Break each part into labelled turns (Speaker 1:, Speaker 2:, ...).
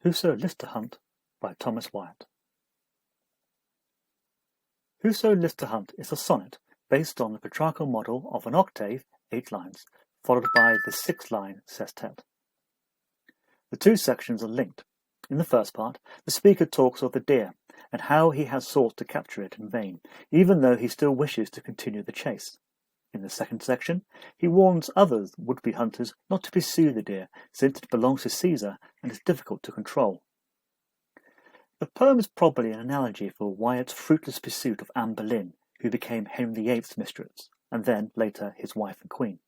Speaker 1: Whoso Lives to Hunt by Thomas Wyatt. Whoso Lives to Hunt is a sonnet based on the Petrarchan model of an octave, 8 lines, followed by the 6-line sestet. The two sections are linked. In the first part, the speaker talks of the deer and how he has sought to capture it in vain, even though he still wishes to continue the chase. In the second section, he warns other would-be hunters not to pursue the deer, since it belongs to Caesar and is difficult to control. The poem is probably an analogy for Wyatt's fruitless pursuit of Anne Boleyn, who became Henry VIII's mistress, and then, later, his wife and queen.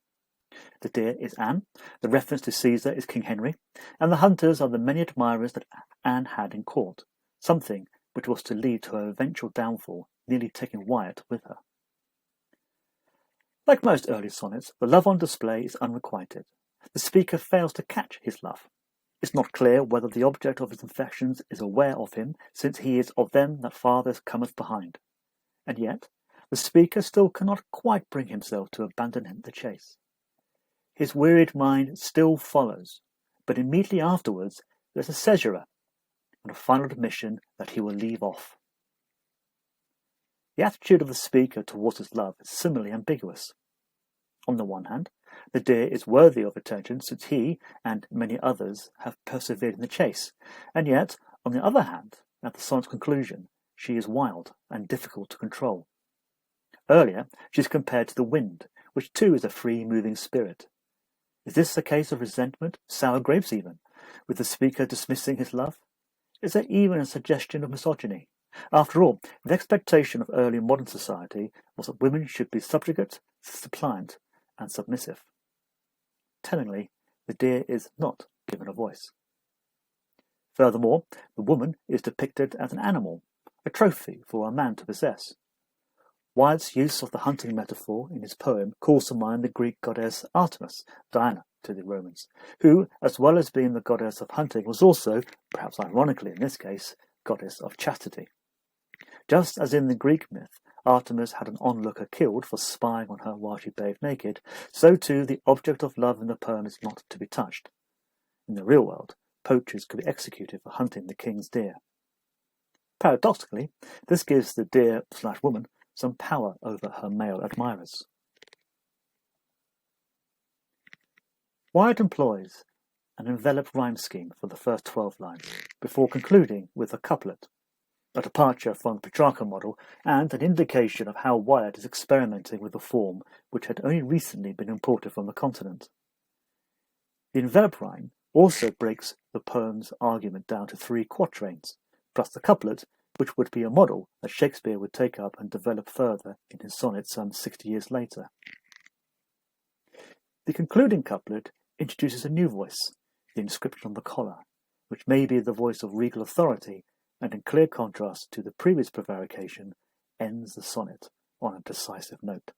Speaker 1: The deer is Anne, the reference to Caesar is King Henry, and the hunters are the many admirers that Anne had in court, something which was to lead to her eventual downfall, nearly taking Wyatt with her. Like most early sonnets, the love on display is unrequited. The speaker fails to catch his love. It's not clear whether the object of his affections is aware of him, since he is of them that farthest cometh behind. And yet, the speaker still cannot quite bring himself to abandon the chase. His wearied mind still follows, but immediately afterwards there is a caesura, and a final admission that he will leave off. The attitude of the speaker towards his love is similarly ambiguous. On the one hand, the deer is worthy of attention since he, and many others, have persevered in the chase, and yet, on the other hand, at the sonnet's conclusion, she is wild and difficult to control. Earlier, she is compared to the wind, which too is a free-moving spirit. Is this a case of resentment, sour grapes even, with the speaker dismissing his love? Is there even a suggestion of misogyny? After all, the expectation of early modern society was that women should be subjugate, suppliant, and submissive. Tellingly, the deer is not given a voice. Furthermore, the woman is depicted as an animal, a trophy for a man to possess. Wyatt's use of the hunting metaphor in his poem calls to mind the Greek goddess Artemis, Diana to the Romans, who, as well as being the goddess of hunting, was also, perhaps ironically in this case, goddess of chastity. Just as in the Greek myth, Artemis had an onlooker killed for spying on her while she bathed naked, so too the object of love in the poem is not to be touched. In the real world, poachers could be executed for hunting the king's deer. Paradoxically, this gives the deer/woman some power over her male admirers. Wyatt employs an enveloped rhyme scheme for the first 12 lines, before concluding with a couplet, a departure from the Petrarchan model and an indication of how Wyatt is experimenting with a form which had only recently been imported from the continent. The enveloped rhyme also breaks the poem's argument down to 3 quatrains, plus the couplet, which would be a model that Shakespeare would take up and develop further in his sonnet some 60 years later. The concluding couplet introduces a new voice, the inscription on the collar, which may be the voice of regal authority, and in clear contrast to the previous prevarication, ends the sonnet on a decisive note.